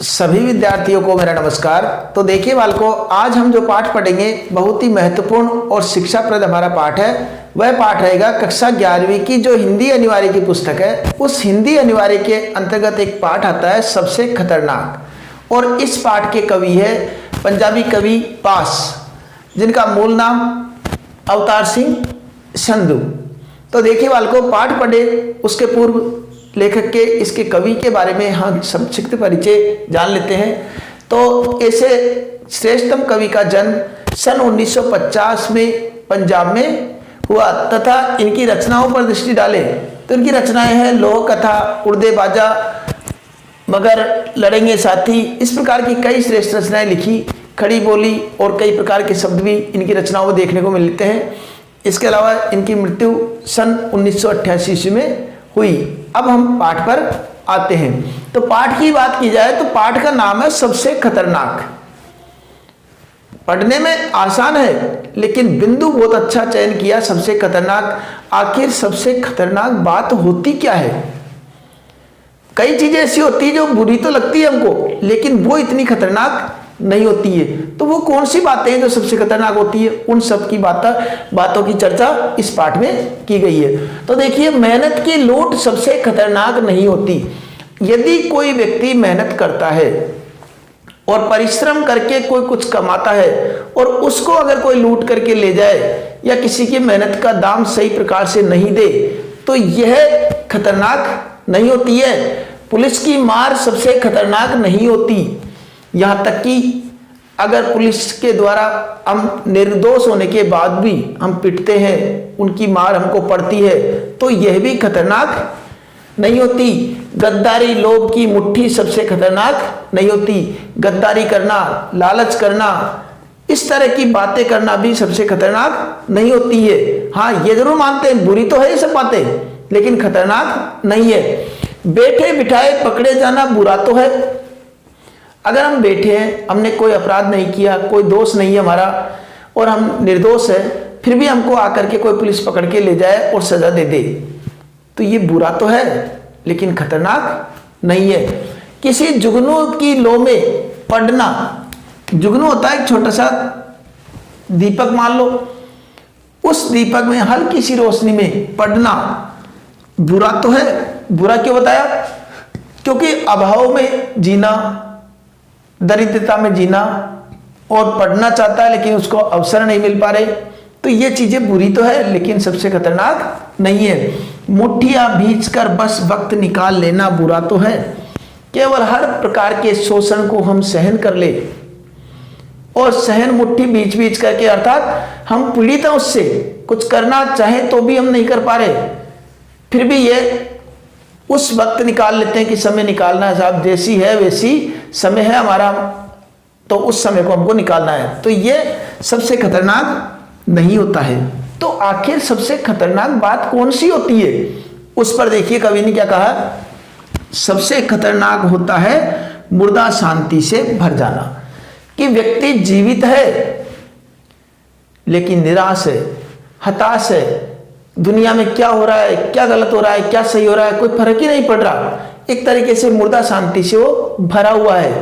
सभी विद्यार्थियों को मेरा नमस्कार। तो देखिए बालकों, आज हम जो पाठ पढ़ेंगे बहुत ही महत्वपूर्ण और शिक्षाप्रद हमारा पाठ है। वह पाठ रहेगा कक्षा 11वीं की जो हिंदी अनिवार्य की पुस्तक है। उस हिंदी अनिवार्य के अंतर्गत एक पाठ आता है सबसे खतरनाक, और इस पाठ के कवि है पंजाबी कवि पास, जिनका मूल नाम अवतार सिंह संधू। तो देखिए बालकों, पाठ पढ़े उसके पूर्व लेखक के, इसके कवि के बारे में हम संक्षिप्त परिचय जान लेते हैं। तो ऐसे श्रेष्ठतम कवि का जन्म सन 1950 में पंजाब में हुआ तथा इनकी रचनाओं पर दृष्टि डालें तो इनकी रचनाएं हैं लोह कथा, उड़दे बाजा, मगर लड़ेंगे साथी, इस प्रकार की कई श्रेष्ठ रचनाएं लिखी। खड़ी बोली और कई प्रकार के शब्द भी इनकी रचनाओं में देखने को मिलते हैं। इसके अलावा इनकी मृत्यु सन 1988 ईस्वी में हुई। अब हम पाठ पर आते हैं। तो पाठ की बात की जाए तो पाठ का नाम है सबसे खतरनाक। पढ़ने में आसान है लेकिन बिंदु बहुत अच्छा चयन किया, सबसे खतरनाक। आखिर सबसे खतरनाक बात होती क्या है? कई चीजें ऐसी होती है जो बुरी तो लगती है हमको, लेकिन वो इतनी खतरनाक नहीं होती है। तो वो कौन सी बातें हैं जो सबसे खतरनाक होती है? उन सब की बातों की चर्चा इस पाठ में की गई है। तो देखिए, मेहनत की लूट सबसे खतरनाक नहीं होती। यदि कोई व्यक्ति मेहनत करता है और परिश्रम करके कोई कुछ कमाता है और उसको अगर कोई लूट करके ले जाए या किसी की मेहनत का दाम सही प्रकार से नहीं दे तो यह खतरनाक नहीं होती है। पुलिस की मार सबसे खतरनाक नहीं होती। यहाँ तक कि अगर पुलिस के द्वारा हम निर्दोष होने के बाद भी हम पिटते हैं, उनकी मार हमको पड़ती है, तो यह भी खतरनाक नहीं होती। गद्दारी, लोभ की मुट्ठी सबसे खतरनाक नहीं होती। गद्दारी करना, लालच करना, इस तरह की बातें करना भी सबसे खतरनाक नहीं होती है। हाँ, ये जरूर मानते हैं बुरी तो है ये सब बातें, लेकिन खतरनाक नहीं है। बैठे बिठाए पकड़े जाना बुरा तो है। अगर हम बैठे हैं, हमने कोई अपराध नहीं किया, कोई दोष नहीं है हमारा और हम निर्दोष है, फिर भी हमको आकर के कोई पुलिस पकड़ के ले जाए और सजा दे दे, तो ये बुरा तो है लेकिन खतरनाक नहीं है। किसी जुगनू की लो में पड़ना, जुगनू होता है एक छोटा सा दीपक मान लो, उस दीपक में हल्की सी रोशनी में पड़ना बुरा तो है। बुरा क्यों बताया? क्योंकि अभाव में जीना, दरिद्रता में जीना और पढ़ना चाहता है लेकिन उसको अवसर नहीं मिल पा रहे, तो ये चीजें बुरी तो है लेकिन सबसे खतरनाक नहीं है। मुट्ठियां भींच कर बस वक्त निकाल लेना बुरा तो है। केवल हर प्रकार के शोषण को हम सहन कर ले, और सहन मुट्ठी बीच बीच करके, अर्थात हम पीड़ित हैं उससे, कुछ करना चाहे तो भी हम नहीं कर पा रहे, फिर भी ये उस वक्त निकाल लेते हैं कि समय निकालना है साहब, जैसी है वैसी समय है हमारा, तो उस समय को हमको निकालना है। तो ये सबसे खतरनाक नहीं होता है। तो आखिर सबसे खतरनाक बात कौन सी होती है? उस पर देखिए कवि ने क्या कहा। सबसे खतरनाक होता है मुर्दा शांति से भर जाना, कि व्यक्ति जीवित है लेकिन निराश है, हताश है, दुनिया में क्या हो रहा है, क्या गलत हो रहा है, क्या सही हो रहा है, कोई फर्क ही नहीं पड़ रहा, एक तरीके से मुर्दा शांति से वो भरा हुआ है।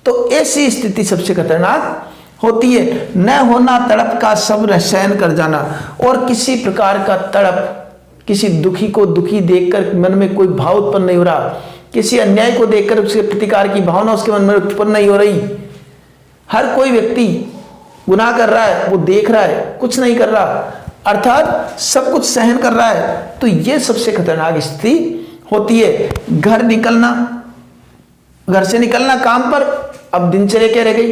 तो ऐसी स्थिति सबसे खतरनाक होती है। न होना तड़प का सब्र सहन कर जाना, और किसी प्रकार का तड़प, किसी दुखी को दुखी देखकर मन में कोई भाव उत्पन्न नहीं हो रहा, किसी अन्याय को देखकर उसके प्रतिकार की भावना उसके मन में उत्पन्न नहीं हो रही। हर कोई व्यक्ति गुनाह कर रहा है, वो देख रहा है, कुछ नहीं कर रहा, अर्थात सब कुछ सहन कर रहा है, तो यह सबसे खतरनाक स्थिति होती है। घर से निकलना काम पर, अब दिनचर्या क्या रह गई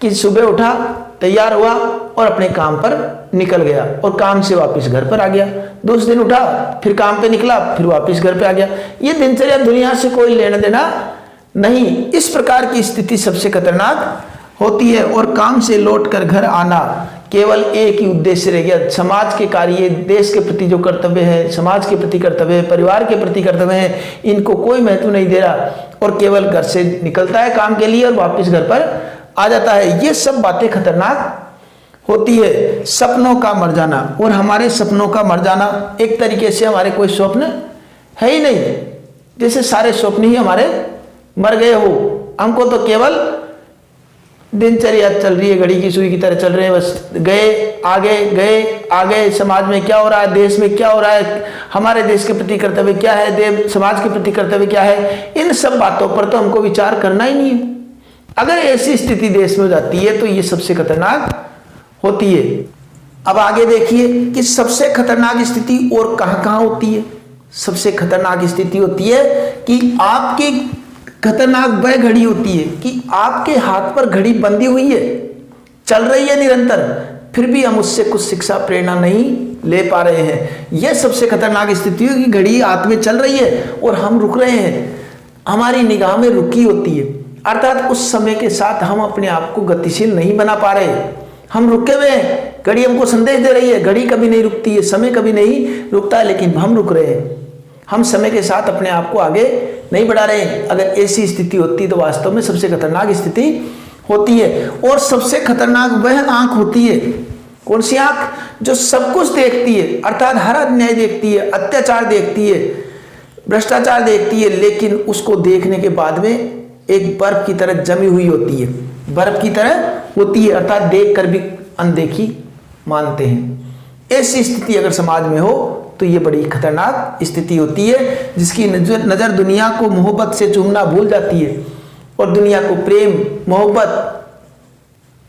कि सुबह उठा, तैयार हुआ और अपने काम पर निकल गया और काम से वापस घर पर आ गया। दूसरे दिन उठा, फिर काम पे निकला, फिर वापस घर पे आ गया। ये दिनचर्या, दुनिया से कोई लेना देना नहीं। इस प्रकार की स्थिति सबसे खतरनाक होती है। और काम से लौट कर घर आना, केवल एक ही उद्देश्य रह गया, समाज के कार्य, देश के प्रति जो कर्तव्य है, समाज के प्रति कर्तव्य है, परिवार के प्रति कर्तव्य है, इनको कोई महत्व नहीं दे रहा और केवल घर से निकलता है काम के लिए और वापस घर पर आ जाता है। ये सब बातें खतरनाक होती है। सपनों का मर जाना, और हमारे सपनों का मर जाना, एक तरीके से हमारे कोई स्वप्न है ही नहीं, जैसे सारे स्वप्न ही हमारे मर गए हो। हमको तो केवल दिनचर्या चल रही है, घड़ी की सुई की तरह चल रहे हैं, बस गए आगे, समाज में क्या हो रहा है, देश में क्या हो रहा है, हमारे देश के प्रति कर्तव्य क्या है, देव समाज के प्रति कर्तव्य क्या है, इन सब बातों पर तो हमको विचार करना ही नहीं है। अगर ऐसी स्थिति देश में हो जाती है तो ये सबसे खतरनाक होती है। अब आगे देखिए कि सबसे खतरनाक स्थिति और कहां होती है। सबसे खतरनाक स्थिति होती है कि आपकी खतरनाक वह घड़ी होती है कि आपके हाथ पर घड़ी बंधी हुई है, चल रही है निरंतर, फिर भी हम उससे कुछ शिक्षा प्रेरणा नहीं ले पा रहे हैं। यह सबसे खतरनाक स्थिति है कि घड़ी हाथ में चल रही है और हम रुक रहे हैं, हमारी निगाह में रुकी होती है, अर्थात उस समय के साथ हम अपने आप को गतिशील नहीं बना पा रहे, हम रुके हुए हैं। घड़ी हमको संदेश दे रही है, घड़ी कभी नहीं रुकती है, समय कभी नहीं रुकता है, लेकिन हम रुक रहे हैं, हम समय के साथ अपने आप को आगे नहीं बढ़ा रहे हैं। अगर ऐसी स्थिति होती तो वास्तव में सबसे खतरनाक स्थिति होती है। और सबसे खतरनाक वह आंख होती है, कौन सी आंख? जो सब कुछ देखती है, अर्थात हर अन्याय देखती है, अत्याचार देखती है, भ्रष्टाचार देखती है, लेकिन उसको देखने के बाद में एक बर्फ की तरह जमी हुई होती है, बर्फ की तरह होती है, अर्थात देख कर भी अनदेखी मानते हैं। ऐसी स्थिति अगर समाज में हो तो ये बड़ी खतरनाक स्थिति होती है, जिसकी नजर दुनिया को मोहब्बत से चूमना भूल जाती है और दुनिया को प्रेम मोहब्बत,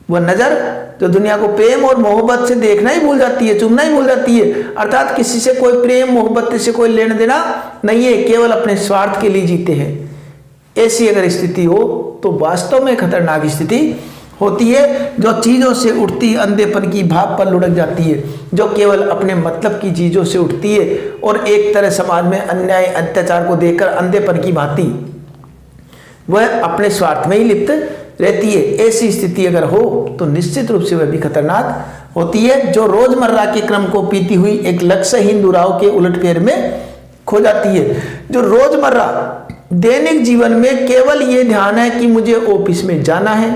वह नजर जो दुनिया को प्रेम और मोहब्बत से देखना ही भूल जाती है, चूमना ही भूल जाती है, अर्थात किसी से कोई प्रेम मोहब्बत से कोई लेना देना नहीं है, केवल अपने स्वार्थ के लिए जीते हैं। ऐसी अगर स्थिति हो तो वास्तव में खतरनाक स्थिति होती है। जो चीजों से उठती अंधेपन की भाव पर लुढ़क जाती है, जो केवल अपने मतलब की चीजों से उठती है और एक तरह समाज में अन्याय अत्याचार को देखकर अंधेपन की भांति वह अपने स्वार्थ में ही लिप्त रहती है। ऐसी स्थिति अगर हो तो निश्चित रूप से वह भी खतरनाक होती है, जो रोजमर्रा के क्रम को पीती हुई एक लक्ष्यहीन दुराव के उलटफेर में खो जाती है। जो रोजमर्रा दैनिक जीवन में केवल ये ध्यान है कि मुझे ऑफिस में जाना है,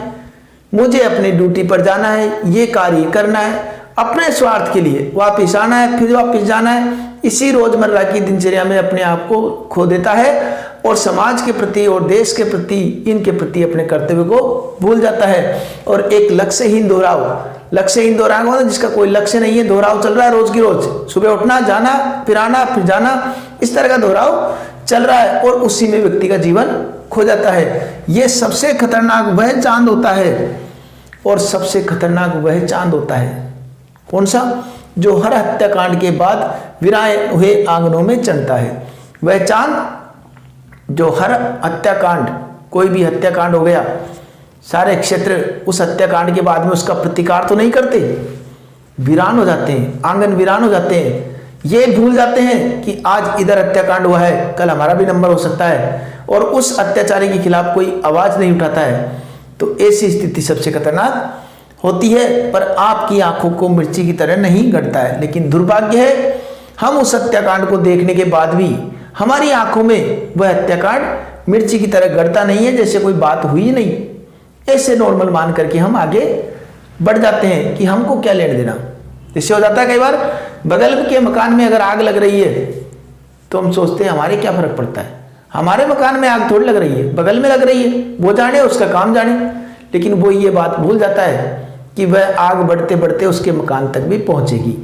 मुझे अपनी ड्यूटी पर जाना है, ये कार्य करना है, अपने स्वार्थ के लिए वापस आना है, फिर वापस जाना है, इसी रोजमर्रा की दिनचर्या में अपने आप को खो देता है और समाज के प्रति और देश के प्रति, इनके प्रति अपने कर्तव्य को भूल जाता है। और एक लक्ष्यहीन दोहराव मतलब जिसका कोई लक्ष्य नहीं है, दोहराव चल रहा है रोज की रोज, सुबह उठना, जाना, फिर आना, फिर जाना, इस तरह का दोहराव चल रहा है और उसी में व्यक्ति का जीवन खो जाता है। यह सबसे खतरनाक वह चांद होता है और सबसे खतरनाक वह चांद होता है कौन सा? जो हर हत्याकांड के बाद विराए हुए आंगनों में चढ़ता है। वह चांद जो हर हत्याकांड, कोई भी हत्याकांड हो गया, सारे क्षेत्र उस हत्याकांड के बाद में उसका प्रतिकार तो नहीं करते, वीरान हो जाते हैं, आंगन वीरान हो जाते हैं। ये भूल जाते हैं कि आज इधर हत्याकांड हुआ है, कल हमारा भी नंबर हो सकता है, और उस अत्याचारी के खिलाफ कोई आवाज नहीं उठाता है। तो ऐसी स्थिति सबसे खतरनाक होती है, पर आपकी आंखों को मिर्ची की तरह नहीं गड़ता है। लेकिन दुर्भाग्य है, हम उस हत्याकांड को देखने के बाद भी हमारी आंखों में वह हत्याकांड मिर्ची की तरह गड़ता नहीं है, जैसे कोई बात हुई नहीं। ऐसे नॉर्मल मान करके हम आगे बढ़ जाते हैं कि हमको क्या लेने देना। इससे हो जाता है कई बार बगल के मकान में अगर आग लग रही है तो हम सोचते हैं हमारे क्या फर्क पड़ता है, हमारे मकान में आग थोड़ी लग रही है, बगल में लग रही है, वो जाने, उसका काम जाने। लेकिन वो ये बात भूल जाता है कि वह आग बढ़ते बढ़ते उसके मकान तक भी पहुंचेगी।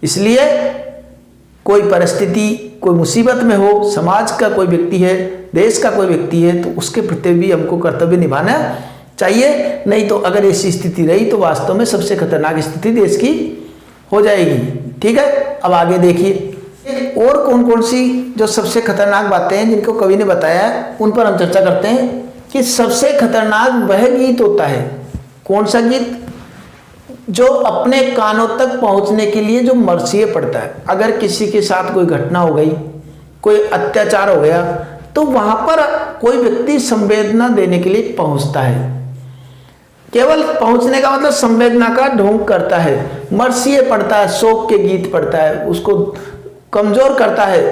इसलिए कोई परिस्थिति, कोई मुसीबत में हो, समाज का कोई व्यक्ति है, देश का कोई व्यक्ति है, तो उसके प्रति भी हमको कर्तव्य निभाना चाहिए। नहीं तो अगर ऐसी स्थिति रही तो वास्तव में सबसे खतरनाक स्थिति देश की हो जाएगी। ठीक है, अब आगे देखिए और कौन कौन सी जो सबसे खतरनाक बातें हैं जिनको कवि ने बताया है, उन पर हम चर्चा करते हैं। कि सबसे खतरनाक वह गीत होता है, कौन सा गीत? जो अपने कानों तक पहुंचने के लिए जो मरसिए पड़ता है। अगर किसी के साथ कोई घटना हो गई, कोई अत्याचार हो गया, तो वहां पर कोई व्यक्ति संवेदना देने के लिए पहुंचता है। केवल पहुंचने का मतलब संवेदना का ढोंग करता है, मरसिए पढ़ता है, शोक के गीत पढ़ता है, उसको कमजोर करता है।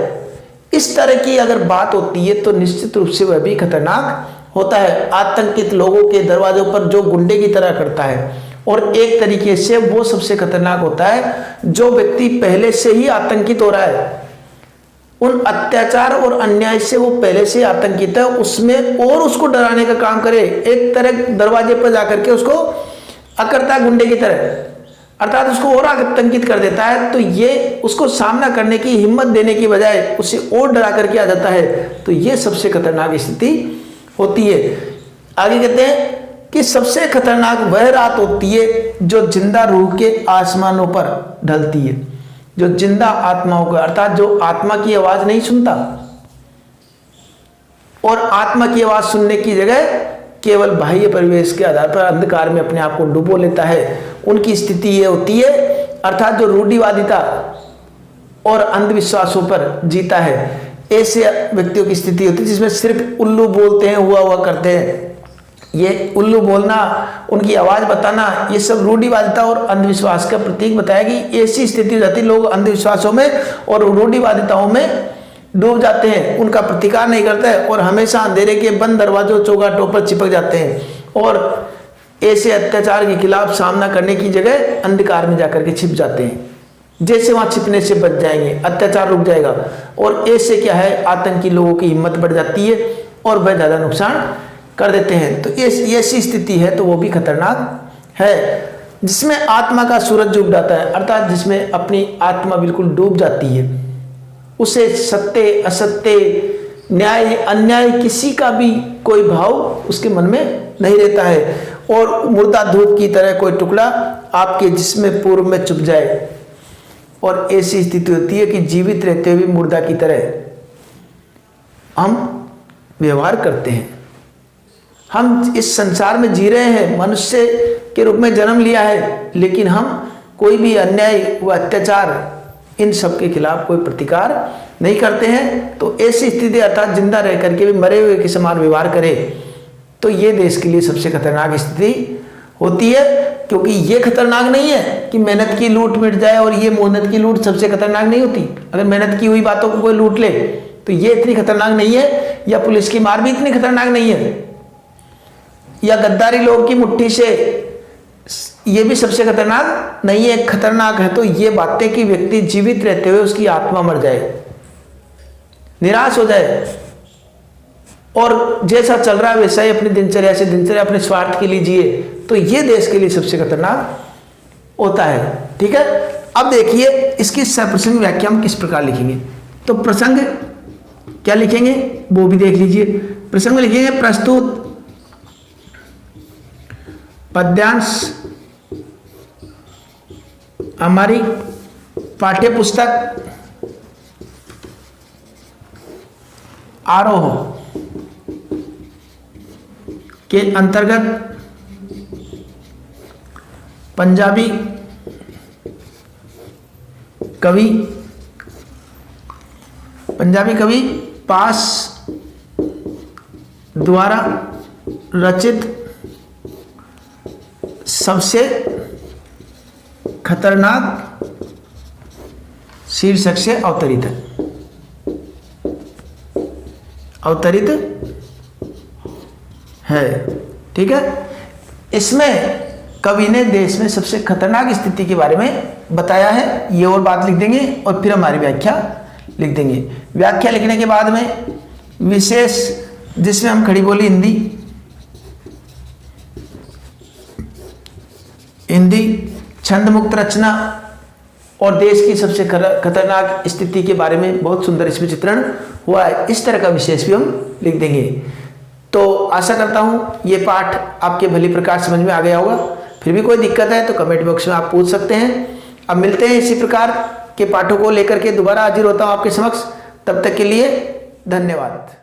इस तरह की अगर बात होती है तो निश्चित रूप से वह भी खतरनाक होता है। आतंकित लोगों के दरवाजों पर जो गुंडे की तरह करता है, और एक तरीके से वो सबसे खतरनाक होता है जो व्यक्ति पहले से ही आतंकित हो रहा है, उन अत्याचार और अन्याय से वो पहले से आतंकित है, उसमें और उसको डराने का काम करे, एक तरह दरवाजे पर जाकर के उसको अकड़ता गुंडे की तरह, अर्थात उसको और आतंकित कर देता है, तो ये उसको सामना करने की हिम्मत देने की बजाय उसे और डरा करके आ जाता है, तो ये सबसे खतरनाक स्थिति होती है। आगे कहते हैं कि सबसे खतरनाक वह रात होती है जो जिंदा रूह के आसमानों पर ढलती है, जो जिंदा आत्माओं का, अर्थात जो आत्मा की आवाज नहीं सुनता और आत्मा की आवाज सुनने की जगह केवल बाह्य परिवेश के आधार पर अंधकार में अपने आप को डुबो लेता है, उनकी स्थिति ये होती है, अर्थात जो रूढ़िवादिता और अंधविश्वासों पर जीता है, ऐसे व्यक्तियों की स्थिति होती है जिसमें सिर्फ उल्लू बोलते हैं, हुआ करते हैं। ये उल्लू बोलना, उनकी आवाज बताना, ये सब रूढ़िवादिता और अंधविश्वास का प्रतीक बताया कि ऐसी स्थिति हो जाती है, लोग अंधविश्वासों में और रूढ़िवादिताओं में डूब जाते हैं, उनका प्रतिकार नहीं करते हैं और हमेशा अंधेरे के बंद दरवाजों चौगाठों पर चिपक जाते हैं और ऐसे अत्याचार के खिलाफ सामना करने की जगह अंधकार में जाकर के छिप जाते हैं। जैसे वहां छिपने से बच जाएंगे, अत्याचार रुक जाएगा और ऐसे क्या है, आतंकी लोगों की हिम्मत बढ़ जाती है और वह ज्यादा नुकसान कर देते हैं। तो ऐसी स्थिति है तो वो भी खतरनाक है, जिसमें आत्मा का सूरज डूब जाता है, अर्थात जिसमें अपनी आत्मा बिल्कुल डूब जाती है, उसे सत्य असत्य न्याय अन्याय किसी का भी कोई भाव उसके मन में नहीं रहता है और मुर्दा धूप की तरह कोई टुकड़ा आपके जिस्म पूर्व में चुभ जाए। और ऐसी स्थिति होती है कि जीवित रहते हुए भी मुर्दा की तरह हम व्यवहार करते हैं। हम इस संसार में जी रहे हैं, मनुष्य के रूप में जन्म लिया है, लेकिन हम कोई भी अन्याय व अत्याचार इन सब के खिलाफ कोई प्रतिकार नहीं करते हैं। तो ऐसी स्थिति अर्थात जिंदा रह करके भी मरे हुए के समान व्यवहार करे, तो ये देश के लिए सबसे खतरनाक स्थिति होती है। क्योंकि ये खतरनाक नहीं है कि मेहनत की लूट मिट जाए, और ये मेहनत की लूट सबसे खतरनाक नहीं होती। अगर मेहनत की हुई बातों को कोई लूट ले तो ये इतनी खतरनाक नहीं है, या पुलिस की मार भी इतनी खतरनाक नहीं है, या गद्दारी लोग की मुट्ठी से ये भी सबसे खतरनाक नहीं है। खतरनाक है तो ये बातें कि व्यक्ति जीवित रहते हुए उसकी आत्मा मर जाए, निराश हो जाए और जैसा चल रहा है वैसा ही अपनी दिनचर्या से दिनचर्या अपने स्वार्थ के लिए जिए, तो ये देश के लिए सबसे खतरनाक होता है। ठीक है, अब देखिए इसकी सप्रसंग व्याख्या हम किस प्रकार लिखेंगे। तो प्रसंग क्या लिखेंगे वो भी देख लीजिए। प्रसंग में लिखेंगे प्रस्तुत पद्यांश हमारी पाठ्य पुस्तक आरोह के अंतर्गत पंजाबी कवि पास द्वारा रचित सबसे खतरनाक शीर्षक से अवतरित है। ठीक है, इसमें कवि ने देश में सबसे खतरनाक स्थिति के बारे में बताया है। ये और बात लिख देंगे और फिर हमारी व्याख्या लिख देंगे। व्याख्या लिखने के बाद में विशेष जिसमें हम खड़ी बोली हिंदी छंद मुक्त रचना और देश की सबसे खतरनाक स्थिति के बारे में बहुत सुंदर इसमें चित्रण हुआ है, इस तरह का विशेष भी हम लिख देंगे। तो आशा करता हूं ये पाठ आपके भली प्रकार समझ में आ गया होगा। फिर भी कोई दिक्कत है तो कमेंट बॉक्स में आप पूछ सकते हैं। अब मिलते हैं इसी प्रकार के पाठों को लेकर के दोबारा हाजिर होता हूं आपके समक्ष। तब तक के लिए धन्यवाद।